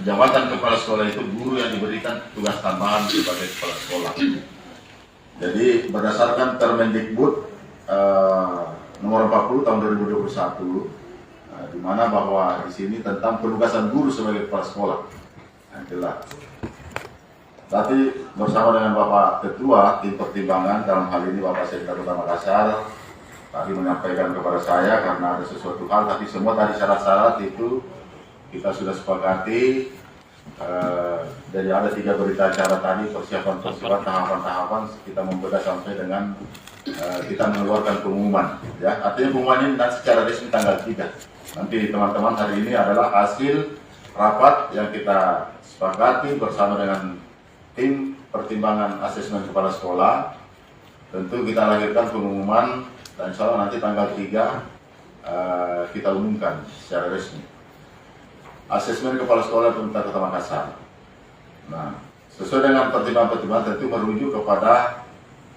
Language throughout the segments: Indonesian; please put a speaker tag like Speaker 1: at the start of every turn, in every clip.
Speaker 1: jabatan kepala sekolah itu guru yang diberikan tugas tambahan sebagai kepala sekolah. Jadi berdasarkan Permendikbud nomor 40 tahun 2021, di mana bahwa di sini tentang penugasan guru sebagai kepala sekolah. Jelas. Tadi bersama dengan Bapak Ketua tim pertimbangan, dalam hal ini Bapak Sekda Kota Makassar, tadi menyampaikan kepada saya karena ada sesuatu hal, tapi semua tadi syarat-syarat itu kita sudah sepakati. Jadi ada 3 berita acara tadi, persiapan tahapan-tahapan kita membedah sampai dengan kita mengeluarkan pengumuman. Ya, artinya pengumuman ini nanti secara resmi tanggal 3. Nanti teman-teman, hari ini adalah hasil rapat yang kita sepakati bersama dengan tim pertimbangan asesmen kepala sekolah. Tentu kita lahirkan pengumuman dan insya Allah nanti tanggal 3 kita umumkan secara resmi. Asesmen kepala sekolah pemerintah Kota Makassar. Nah, sesuai dengan pertimbangan-pertimbangan tentu merujuk kepada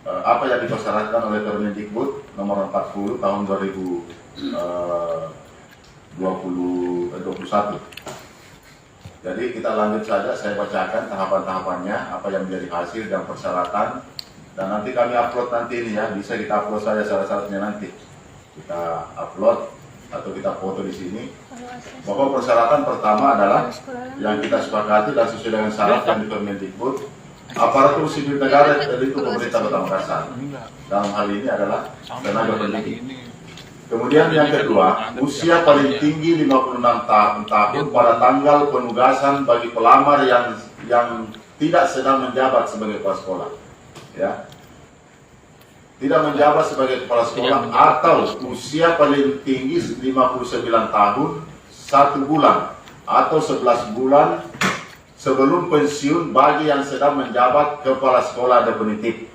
Speaker 1: apa yang dipersyaratkan oleh Permendikbud nomor 40 tahun 2021. Jadi kita lanjut saja, saya bacakan tahapan-tahapannya, apa yang menjadi hasil dan persyaratan, dan nanti kami upload nanti ini ya, bisa kita upload saja syarat-syaratnya nanti. Kita upload atau kita foto di sini. Bahwa persyaratan pertama adalah yang kita sepakati dan sesuai dengan syarat yang di Permendikbud, aparatur sipil negara itu pemerintah Kota Makassar. Dalam hal ini adalah tenaga pendidik. Kemudian yang kedua, usia paling tinggi 56 tahun pada tanggal penugasan bagi pelamar yang tidak sedang menjabat sebagai kepala sekolah. Ya. Tidak menjabat sebagai kepala sekolah atau usia paling tinggi 59 tahun 1 bulan atau 11 bulan sebelum pensiun bagi yang sedang menjabat kepala sekolah definitif.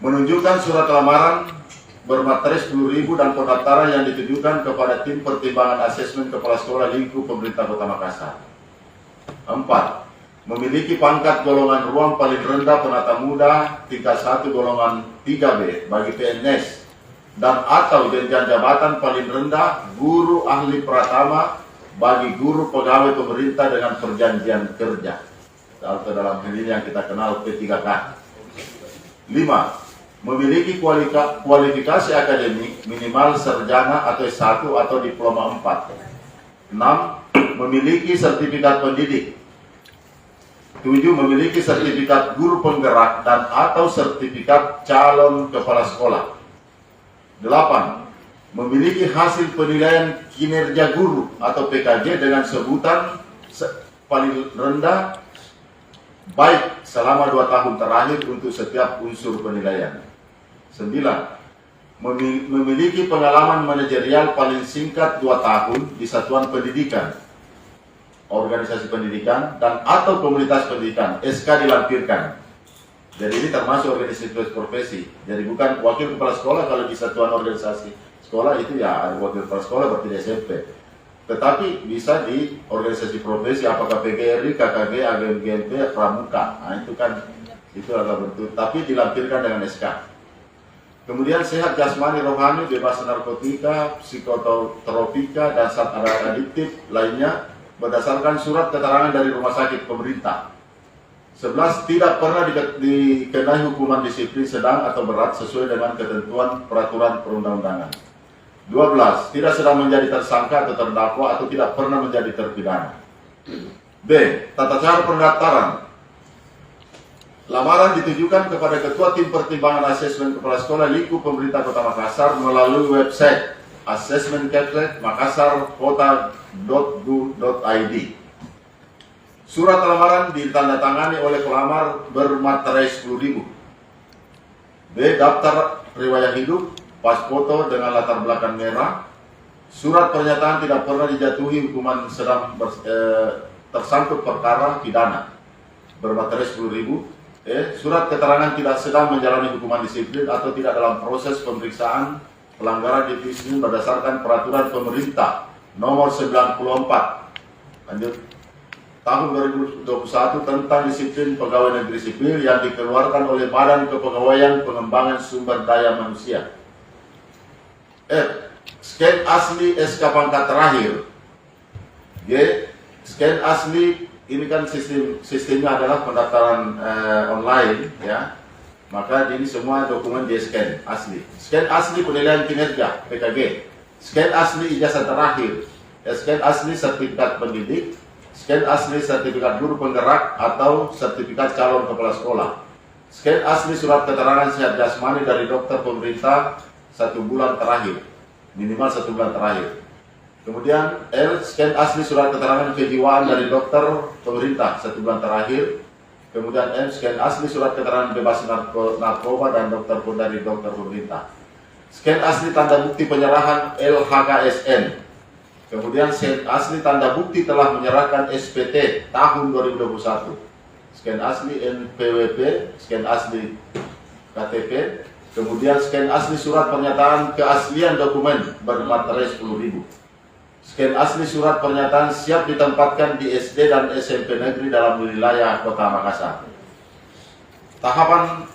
Speaker 1: Menunjukkan surat lamaran bermaterai 10.000 dan pendaftaran yang ditujukan kepada tim pertimbangan asesmen kepala sekolah lingkup pemerintah Kota Makassar. 4. Memiliki pangkat golongan ruang paling rendah penata muda tingkat 1 golongan 3B bagi PNS dan atau jenjang jabatan paling rendah guru ahli pratama bagi guru pegawai pemerintah dengan perjanjian kerja atau dalam hal ini yang kita kenal P3K. 5. Memiliki kualifikasi akademik minimal sarjana atau S1 atau diploma 4. 6. Memiliki sertifikat pendidik. 7. Memiliki sertifikat guru penggerak dan atau sertifikat calon kepala sekolah. 8. Memiliki hasil penilaian kinerja guru atau PKJ dengan sebutan paling rendah baik selama 2 tahun terakhir untuk setiap unsur penilaian. 9. Memiliki pengalaman manajerial paling singkat 2 tahun di satuan pendidikan, organisasi pendidikan, dan atau komunitas pendidikan, SK dilampirkan. Jadi ini termasuk organisasi profesi. Jadi bukan wakil kepala sekolah kalau di satuan organisasi sekolah itu ya wakil kepala sekolah berarti di SMP. Tetapi bisa di organisasi profesi apakah PGRI, KKG, AGMGMP, Pramuka. Nah itu kan itu adalah bentuk, tapi dilampirkan dengan SK. Kemudian sehat jasmani rohani, bebas narkotika, psikotropika, dan zat adiktif lainnya berdasarkan surat keterangan dari rumah sakit pemerintah. 11. Tidak pernah dikenai hukuman disiplin sedang atau berat sesuai dengan ketentuan peraturan perundang-undangan. 12. Tidak sedang menjadi tersangka atau terdakwa atau tidak pernah menjadi terpidana. B. Tata cara pendaftaran. Lamaran ditujukan kepada Ketua Tim Pertimbangan Asesmen Kepala Sekolah lingkup pemerintah Kota Makassar melalui website assessment-kota.go.id. Surat lamaran ditandatangani oleh pelamar bermaterai 10.000. B. Daftar riwayat hidup, pas foto dengan latar belakang merah. Surat pernyataan tidak pernah dijatuhi hukuman sedang tersangkut perkara pidana bermaterai 10.000. Surat keterangan tidak sedang menjalani hukuman disiplin atau tidak dalam proses pemeriksaan pelanggaran disiplin berdasarkan peraturan pemerintah nomor 94 lanjut tahun 2021 tentang disiplin pegawai negeri sipil yang dikeluarkan oleh Badan Kepegawaian Pengembangan Sumber Daya Manusia. Scan asli SK pangkat terakhir G. Scan asli, ini kan sistemnya adalah pendaftaran online, ya. Maka ini semua dokumen di scan asli. Scan asli penilaian kinerja PKG. Scan asli ijazah terakhir. Scan asli sertifikat pendidik. Scan asli sertifikat guru penggerak atau sertifikat calon kepala sekolah. Scan asli surat keterangan sehat jasmani dari dokter pemerintah 1 bulan terakhir, minimal 1 bulan terakhir. Kemudian L. Scan asli surat keterangan kejiwaan dari dokter pemerintah 1 bulan terakhir. Kemudian M. Scan asli surat keterangan bebas narkoba dan dokter pun dari dokter pemerintah. Scan asli tanda bukti penyerahan LHKSN. Kemudian scan asli tanda bukti telah menyerahkan SPT tahun 2021. Scan asli NPWP, scan asli KTP. Kemudian scan asli surat pernyataan keaslian dokumen bermaterai 10.000. Scan asli surat pernyataan siap ditempatkan di SD dan SMP negeri dalam wilayah Kota Makassar. Tahapan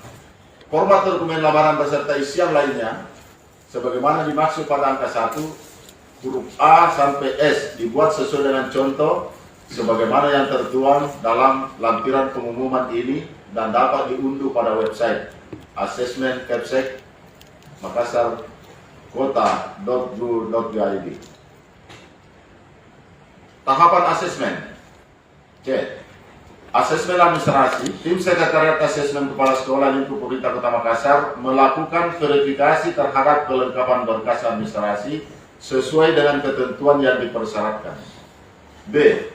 Speaker 1: format dokumen lamaran beserta isian lainnya sebagaimana dimaksud pada angka 1 huruf A sampai S dibuat sesuai dengan contoh sebagaimana yang tertuang dalam lampiran pengumuman ini dan dapat diunduh pada website asesmen kepsek Makassar kota.go.id. Tahapan asesmen. C. Asesmen administrasi. Tim Sekretariat Asesmen Kepala Sekolah Lingkup Pemerintah Kota Makassar melakukan verifikasi terhadap kelengkapan berkas administrasi sesuai dengan ketentuan yang dipersyaratkan. B.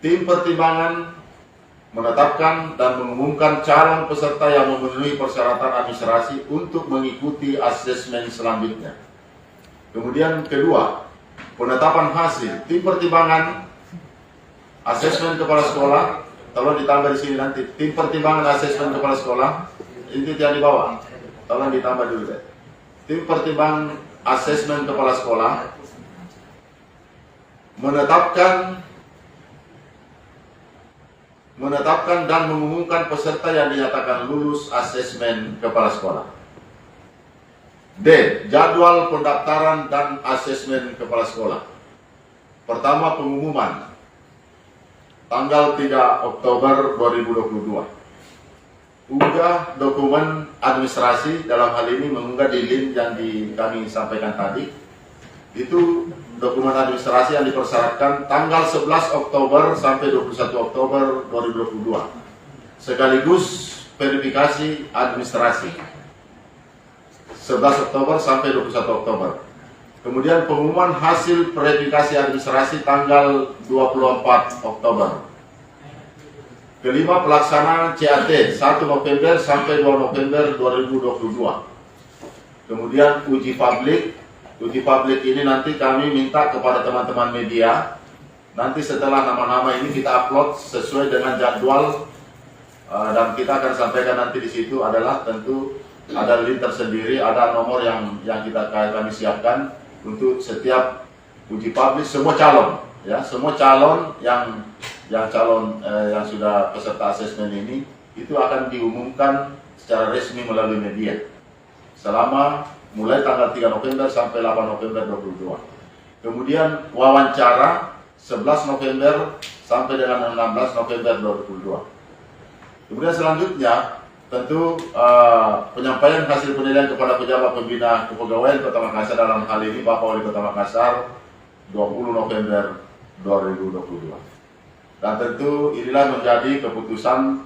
Speaker 1: Tim pertimbangan menetapkan dan mengumumkan calon peserta yang memenuhi persyaratan administrasi untuk mengikuti asesmen selanjutnya. Kemudian kedua, penetapan hasil. Tim pertimbangan asesmen kepala sekolah, tolong ditambah di sini nanti. Tim pertimbangan asesmen kepala sekolah, ini yang di bawah, tolong ditambah dulu deh. Tim pertimbangan asesmen kepala sekolah menetapkan dan mengumumkan peserta yang dinyatakan lulus asesmen kepala sekolah. D. Jadwal pendaftaran dan asesmen kepala sekolah. Pertama, pengumuman tanggal 3 Oktober 2022. Unggah dokumen administrasi, dalam hal ini mengunggah di link yang kami sampaikan tadi. Itu dokumen administrasi yang dipersyaratkan tanggal 11 Oktober sampai 21 Oktober 2022. Sekaligus verifikasi administrasi 11 Oktober sampai 21 Oktober. Kemudian pengumuman hasil verifikasi administrasi tanggal 24 Oktober. Kelima, pelaksanaan CAT 1 November sampai 2 November 2022. Kemudian uji publik. Uji publik ini nanti kami minta kepada teman-teman media. Nanti setelah nama-nama ini kita upload sesuai dengan jadwal dan kita akan sampaikan nanti di situ adalah tentu ada link tersendiri, ada nomor yang kami siapkan untuk setiap uji publik semua calon, ya, semua calon yang sudah peserta asesmen ini itu akan diumumkan secara resmi melalui media selama mulai tanggal 3 November sampai 8 November 2022. Kemudian wawancara 11 November sampai dengan 16 November 2022. Kemudian selanjutnya tentu penyampaian hasil penilaian kepada pejabat pembina kepegawaian Kota Makassar, dalam hal ini Bapak Wali Kota Makassar, 20 November 2022. Dan tentu inilah menjadi keputusan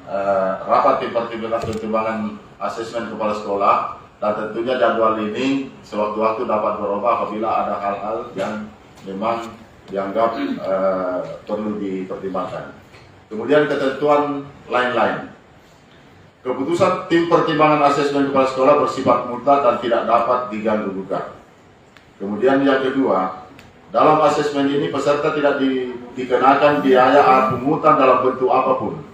Speaker 1: rapat tim pertimbangan asesmen kepala sekolah, dan tentunya jadwal ini sewaktu-waktu dapat berubah apabila ada hal-hal yang memang dianggap perlu dipertimbangkan. Kemudian ketentuan lain-lain. Keputusan tim pertimbangan asesmen kepala sekolah bersifat mutlak dan tidak dapat diganggu gugat. Kemudian yang kedua, dalam asesmen ini peserta tidak dikenakan biaya pungutan dalam bentuk apapun.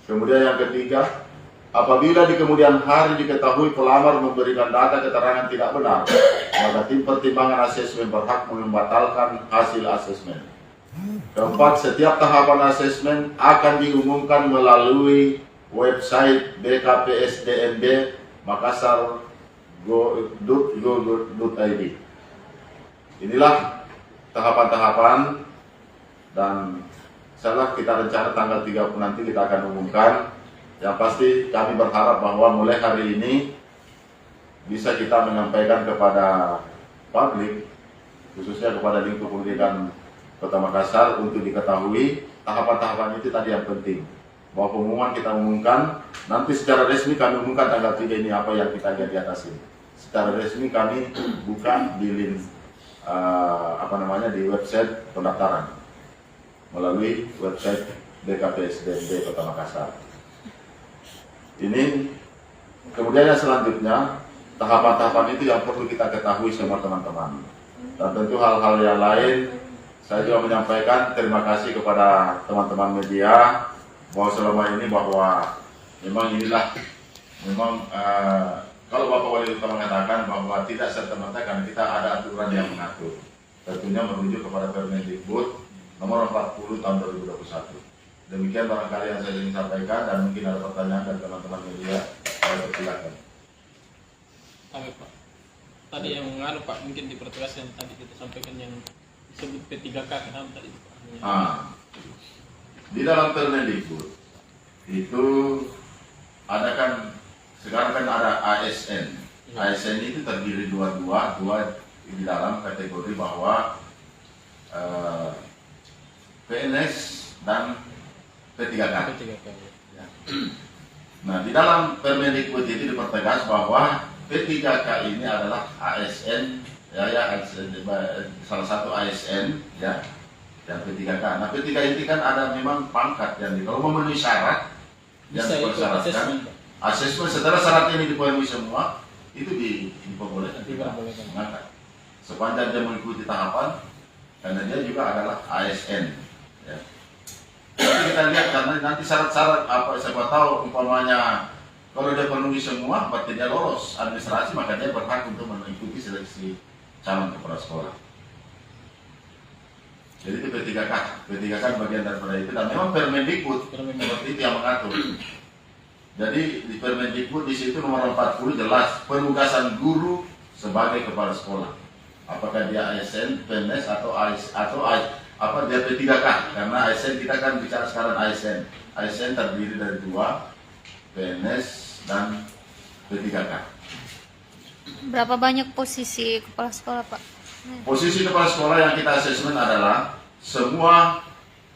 Speaker 1: Kemudian yang ketiga, apabila di kemudian hari diketahui pelamar memberikan data keterangan tidak benar, maka tim pertimbangan asesmen berhak membatalkan hasil asesmen. Keempat, setiap tahapan asesmen akan diumumkan melalui website BKPSDMB Makassar go.id. Inilah tahapan-tahapan dan setelah kita rencana tanggal 30 nanti kita akan umumkan. Yang pasti kami berharap bahwa mulai hari ini bisa kita menyampaikan kepada publik, khususnya kepada lingkup pendidikan Kota Makassar, untuk diketahui tahapan-tahapan itu tadi yang penting. Bahwa pengumuman kita umumkan, nanti secara resmi kami umumkan tanggal 3 ini apa yang kita lihat di atas ini. Secara resmi kami buka di link di website pendaftaran melalui website BKPSDMD Kota Makassar. Ini kemudian yang selanjutnya, tahapan-tahapan itu yang perlu kita ketahui semua teman-teman. Dan tentu hal-hal yang lain, saya juga menyampaikan terima kasih kepada teman-teman media bahwa selama ini bahwa memang inilah kalau Bapak Wali Kota mengatakan bahwa tidak serta-merta karena kita ada aturan yang mengatur, tentunya merujuk kepada Permendikbud nomor 40 tahun 2021. Demikian barangkali yang saya ingin sampaikan, dan mungkin ada pertanyaan dari teman-teman media, saya persilakan.
Speaker 2: Oke Pak, tadi yang Pak mungkin dipertegas yang tadi kita sampaikan yang disebut P3K kenapa tadi Pak?
Speaker 1: Di dalam Permendikbud itu ada kan, sekarang kan ada ASN. ASN itu terdiri dua di dalam kategori bahwa PNS dan P3K. Ya. Nah, di dalam Permendikbud itu dipertegas bahwa P3K ini adalah ASN, salah satu ASN, ya, dan P3K. Nah, P3 ini kan ada memang pangkat yang kalau memenuhi syarat yang dipersyaratkan, asesmen setelah syarat ini dipenuhi semua, itu diperbolehkan mengangkat. Sepanjang dia mengikuti tahapan, karena dia juga adalah ASN. Ya. Tapi kita lihat karena nanti syarat-syarat siapa tahu umpamanya kalau dia penuhi semua, berarti dia lolos administrasi, maka dia berhak untuk mengikuti seleksi calon kepala sekolah. Jadi itu P3K. P3K kan bagian daripada itu, dan memang Permendikbud seperti itu yang mengatur. Jadi di Permendikbud di situ nomor 40 jelas penugasan guru sebagai kepala sekolah. Apakah dia ASN, PNS atau dia P3K, karena ASN kita kan bicara sekarang ASN. ASN terdiri dari dua, PNS dan P3K.
Speaker 3: Berapa banyak posisi kepala sekolah Pak?
Speaker 1: Posisi kepala sekolah yang kita asesmen adalah semua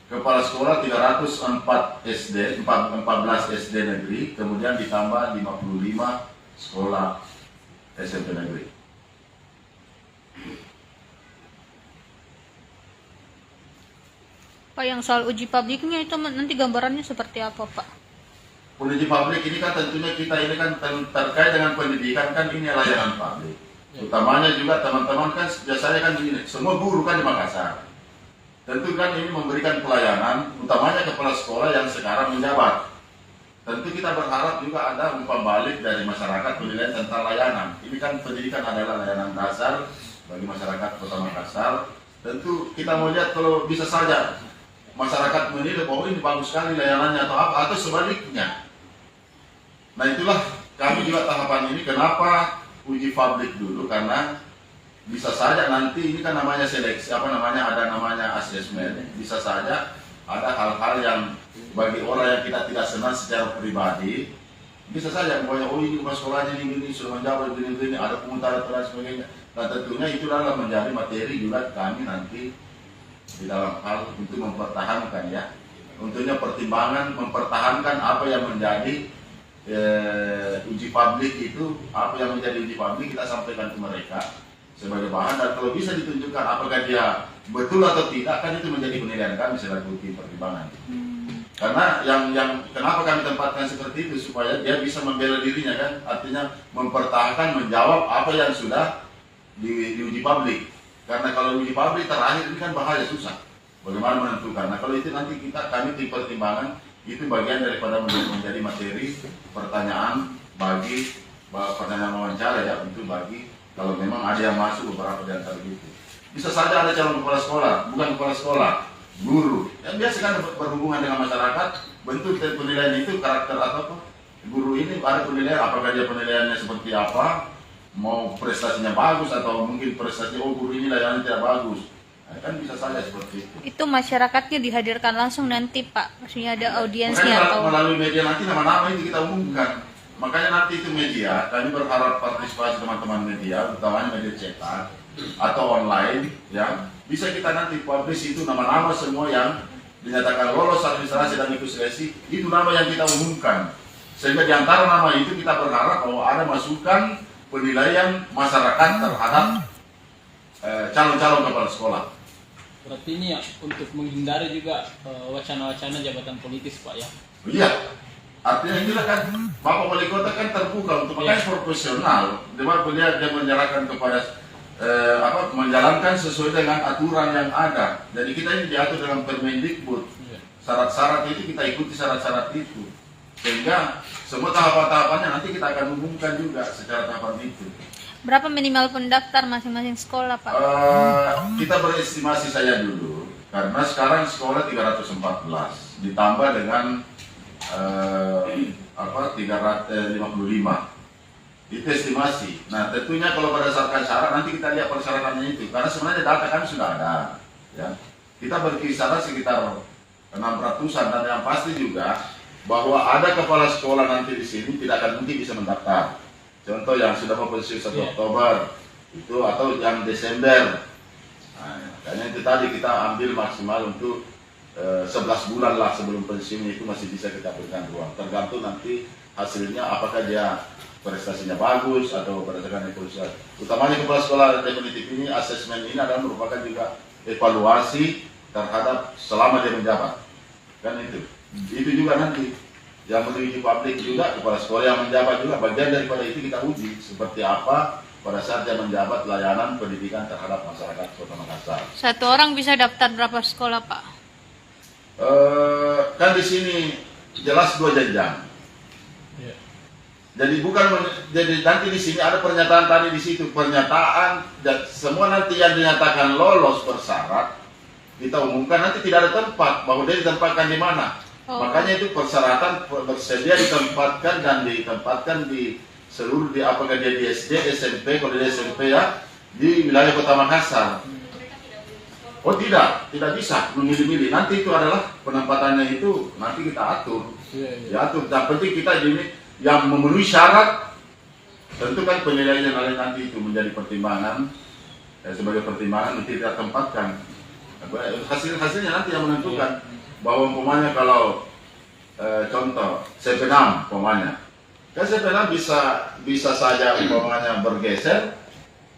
Speaker 1: kepala sekolah 304 SD, 14 SD negeri, kemudian ditambah 55 sekolah SMP negeri.
Speaker 3: Pak, yang soal uji publiknya itu nanti gambarannya seperti apa Pak?
Speaker 1: Uji publik ini kan tentunya kita ini kan terkait dengan pendidikan, kan ini layanan publik. Utamanya juga teman-teman kan biasanya kan begini, semua guru kan di Makassar. Tentu kan ini memberikan pelayanan, utamanya kepala sekolah yang sekarang menjabat. Tentu kita berharap juga ada umpan balik dari masyarakat penilaian tentang layanan. Ini kan pendidikan adalah layanan dasar bagi masyarakat Kota Makassar. Tentu kita mau lihat kalau bisa saja masyarakat menilai bahwa ini bagus sekali layanannya atau apa, atau sebaliknya. Nah itulah kami juga tahapan ini kenapa uji publik dulu, karena bisa saja nanti ini kan namanya seleksi, ada namanya asesmen, bisa saja ada hal-hal yang bagi orang yang kita tidak senang secara pribadi, bisa saja bahwa oh ini bukan sekolahnya ini sudah menjawab begini, ada pemutaran dan sebagainya. Nah tentunya itu adalah menjadi materi juga kami nanti di dalam hal untuk mempertahankan, ya, tentunya pertimbangan mempertahankan apa yang menjadi uji publik itu, apa yang menjadi uji publik kita sampaikan ke mereka sebagai bahan, dan kalau bisa ditunjukkan apakah dia betul atau tidak, kan itu menjadi penilaian kami selaku tim pertimbangan. Karena yang kenapa kami tempatkan seperti itu, supaya dia bisa membela dirinya, kan, artinya mempertahankan, menjawab apa yang sudah diuji publik. Karena kalau uji publik terakhir ini kan bahaya, susah bagaimana menentukan. Nah kalau itu nanti kami tim pertimbangan, itu bagian daripada menjadi materi pertanyaan bagi pertanyaan wawancara, ya, untuk bagi kalau memang ada yang masuk beberapa di antara itu. Bisa saja ada calon kepala sekolah, bukan kepala sekolah, guru. Yang biasa kan berhubungan dengan masyarakat, bentuk penilaian itu karakter atau apa. Guru ini ada penilaian, apakah dia penilaiannya seperti apa, mau prestasinya bagus atau mungkin prestasi guru ini layanan tidak bagus. Nah, Nah, kan bisa saja seperti itu.
Speaker 3: Itu masyarakatnya dihadirkan langsung nanti Pak, maksudnya ada audiensnya
Speaker 1: Makanya
Speaker 3: atau?
Speaker 1: melalui media nanti nama-nama ini kita umumkan. Makanya nanti itu media, kami berharap partisipasi teman-teman media, utamanya media cetak atau online, ya bisa kita nanti publish itu nama-nama semua yang dinyatakan lolos administrasi dan ikut seleksi, itu nama yang kita umumkan. Sehingga di antara nama itu kita berharap bahwa ada masukan penilaian masyarakat terhadap calon-calon kepala sekolah.
Speaker 2: Berarti ini ya untuk menghindari juga wacana-wacana jabatan politis Pak ya.
Speaker 1: Iya, artinya inilah kan Bapak Wali Kota kan terbuka untuk makanya profesional, dimana dia menyerahkan kepada menjalankan sesuai dengan aturan yang ada. Jadi kita ini diatur dalam Permendikbud. Syarat-syarat itu kita ikuti syarat-syarat itu, sehingga semua tahapan-tahapannya nanti kita akan umumkan juga secara tahapan itu.
Speaker 3: Berapa minimal pendaftar masing-masing sekolah Pak?
Speaker 1: Kita berestimasi saja dulu, karena sekarang sekolah 314 ditambah dengan 355. Itu estimasi. Nah tentunya kalau berdasarkan syarat nanti kita lihat persyaratannya itu, karena sebenarnya data kami sudah ada, ya. Kita berkisaran sekitar 600-an dan yang pasti juga bahwa ada kepala sekolah nanti di sini tidak akan mungkin bisa mendaftar. Contoh yang sudah mau pensiun 1 Oktober itu atau yang Desember. Nah, karena itu tadi kita ambil maksimal untuk 11 bulan lah sebelum pensiun, itu masih bisa kita berikan ruang. Tergantung nanti hasilnya apakah dia prestasinya bagus atau berdasarkan evaluasi. Utamanya kepala sekolah definitif ini, asesmen ini adalah merupakan juga evaluasi terhadap selama dia menjabat. Kan itu juga nanti yang menuju publik juga kepala sekolah yang menjabat juga bagian daripada itu kita uji seperti apa pada saat dia menjabat layanan pendidikan terhadap masyarakat Kota Makassar.
Speaker 3: Satu orang bisa daftar berapa sekolah Pak?
Speaker 1: Kan di sini jelas 2 jenjang. Jadi jadi nanti di sini ada pernyataan tadi di situ, pernyataan dan semua nanti yang dinyatakan lolos bersyarat kita umumkan, nanti tidak ada tempat bahwa dia ditempatkan di mana. Makanya itu persyaratan bersedia ditempatkan dan ditempatkan di seluruh apakah dia di SD, SMP, kalau dia SMP ya di wilayah Kota Makassar. Oh tidak bisa memilih-milih. Nanti itu adalah penempatannya itu nanti kita atur. Diatur. Dan penting kita ini yang memenuhi syarat, tentu kan penilaiannya nanti itu menjadi pertimbangan, sebagai pertimbangan nanti kita tempatkan. Hasilnya nanti yang menentukan bahwa umpamanya kalau contoh CP6 umpamanya, kan CP6 bisa saja umpamanya bergeser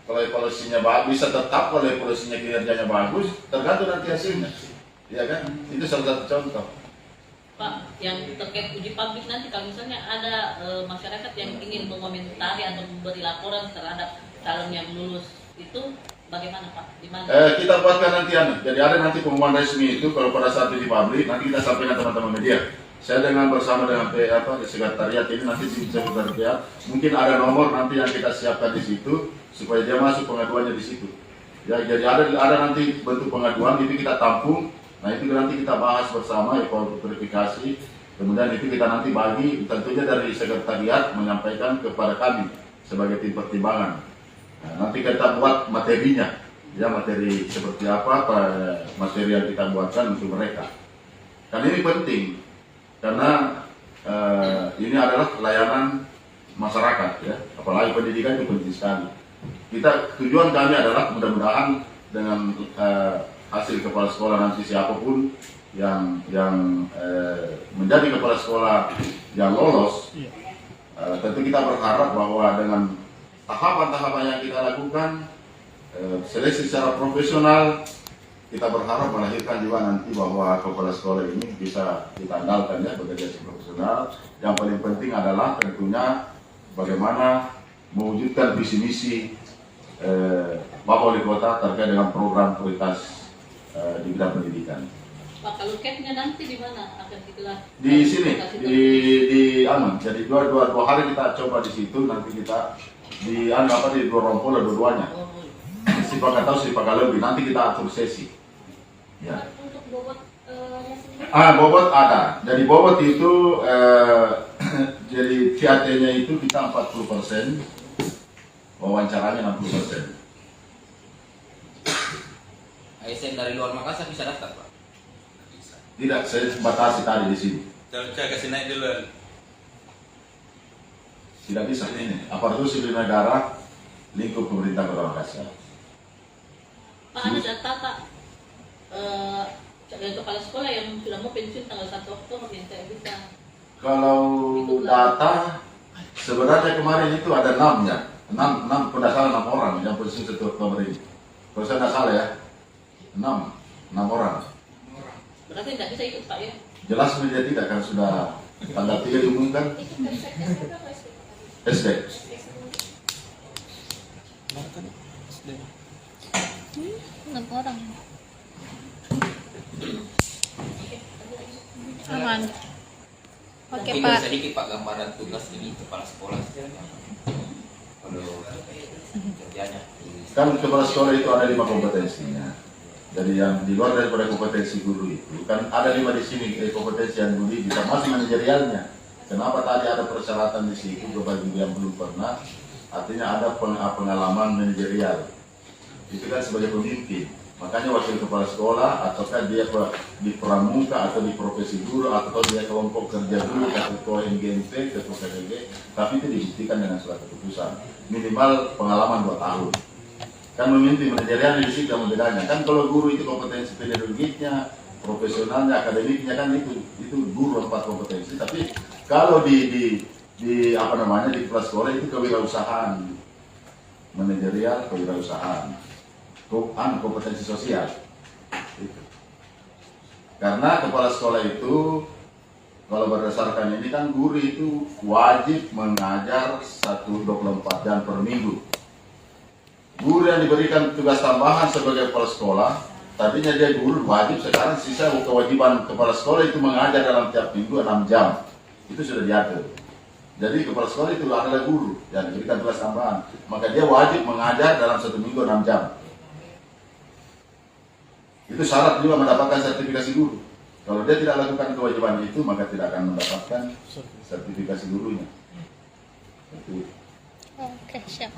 Speaker 1: kalau evaluasinya bagus, bisa tetap kalau evaluasinya kinerjanya bagus, tergantung nanti hasilnya, ya kan? Itu salah satu contoh.
Speaker 4: Pak, yang terkait uji publik nanti kalau misalnya ada masyarakat yang ingin mengomentari atau memberi laporan terhadap calon yang lulus, itu bagaimana Pak? Di mana?
Speaker 1: Kita buatkan nanti jadi ada nanti pengumuman resmi itu kalau pada saat uji publik nanti kita sampaikan teman-teman media. Saya bersama dengan sekretariat ini nanti di sekretariat mungkin ada nomor nanti yang kita siapkan di situ supaya dia masuk pengaduannya di situ. Ya, jadi ada nanti bentuk pengaduan itu kita tampung. Nah itu nanti kita bahas bersama verifikasi, kemudian itu kita nanti bagi, tentunya dari sekretariat menyampaikan kepada kami sebagai tim pertimbangan. Nah, nanti kita buat materinya, ya materi seperti apa materi yang kita buatkan untuk mereka. Karena ini penting, karena ini adalah layanan masyarakat, ya, apalagi pendidikan itu penting sekali. Tujuan kami adalah mudah-mudahan dengan hasil kepala sekolah nanti siapapun yang menjadi kepala sekolah yang lolos, tentu kita berharap bahwa dengan tahapan-tahapan yang kita lakukan, seleksi secara profesional, kita berharap melahirkan juga nanti bahwa kepala sekolah ini bisa kita andalkan ya bekerja secara profesional. Yang paling penting adalah tentunya bagaimana mewujudkan visi misi Bapak Wali Kota terkait dengan program prioritas di bidang pendidikan.
Speaker 4: Pak, kalau CAP-nya nanti di mana akan digelar?
Speaker 1: Di sini, di Aman. Jadi dua hari kita coba di situ, nanti kita di Dua Rompol dua-duanya. Si Pakalebih, nanti kita atur sesi. Ya.
Speaker 4: Untuk bobot
Speaker 1: Bobot ada. Jadi bobot itu jadi VAT-nya itu kita 40%, wawancaranya 60%.
Speaker 5: ASN dari luar Makassar bisa daftar Pak?
Speaker 1: Tidak, saya batasi tadi di sini.
Speaker 6: Saya kasih naik dulu.
Speaker 1: Tidak bisa ini. Aparatur sipil negara lingkup pemerintah Kota Makassar.
Speaker 4: Pak, ada data Pak, dari kepala sekolah yang sudah mau pensiun tanggal 1 Oktober yang saya bisa.
Speaker 1: Kalau data sebenarnya kemarin itu ada 6 ya, 6 pendaftaran 6 orang yang pensiun 1 Oktober ini. Kalau saya tidak salah ya, 6 orang.
Speaker 4: Berarti tidak bisa ikut Pak ya?
Speaker 1: Jelas media tidak kan sudah tanggal 3 diumumkan. SD.
Speaker 2: Bahkan SD.
Speaker 3: 6 orang. Aman. Oke
Speaker 5: Mungkin
Speaker 3: Pak.
Speaker 5: sedikit Pak gambaran tugas ini kepala sekolah. Kalau kerjanya.
Speaker 1: Kan kepala sekolah itu ada 5 kompetensinya. Jadi yang di luar daripada kompetensi guru itu kan ada 5 di sini kompetensi yang guru bisa masuk manajerialnya. Kenapa tadi ada persyaratan di situ bagi yang belum pernah? Artinya ada pengalaman manajerial. Itu kan sebagai pemimpin. Makanya wakil kepala sekolah ataukah dia di pramuka atau di profesi guru atau dia kelompok kerja guru ketua NGMP, ketua KDG, tapi itu dibuktikan dengan surat keputusan minimal pengalaman 2 tahun. Kan memimpin manajerial di situ yang bedanya. Kan kalau guru itu kompetensi pedagogiknya, profesionalnya, akademiknya kan itu guru 4 kompetensi. Tapi kalau di kepala sekolah itu kewirausahaan, manajerial, kewirausahaan. Kompetensi sosial itu. Karena kepala sekolah itu kalau berdasarkan ini kan guru itu wajib mengajar 24 jam per minggu. Guru yang diberikan tugas tambahan sebagai kepala sekolah tadinya dia guru wajib, sekarang sisa kewajiban kepala sekolah itu mengajar dalam tiap minggu 6 jam. Itu sudah diatur. Jadi kepala sekolah itu adalah guru yang diberikan tugas tambahan, maka dia wajib mengajar dalam 1 minggu 6 jam. Itu syarat juga mendapatkan sertifikasi guru. Kalau dia tidak lakukan kewajiban itu, maka tidak akan mendapatkan sertifikasi gurunya.
Speaker 3: Oke, siap.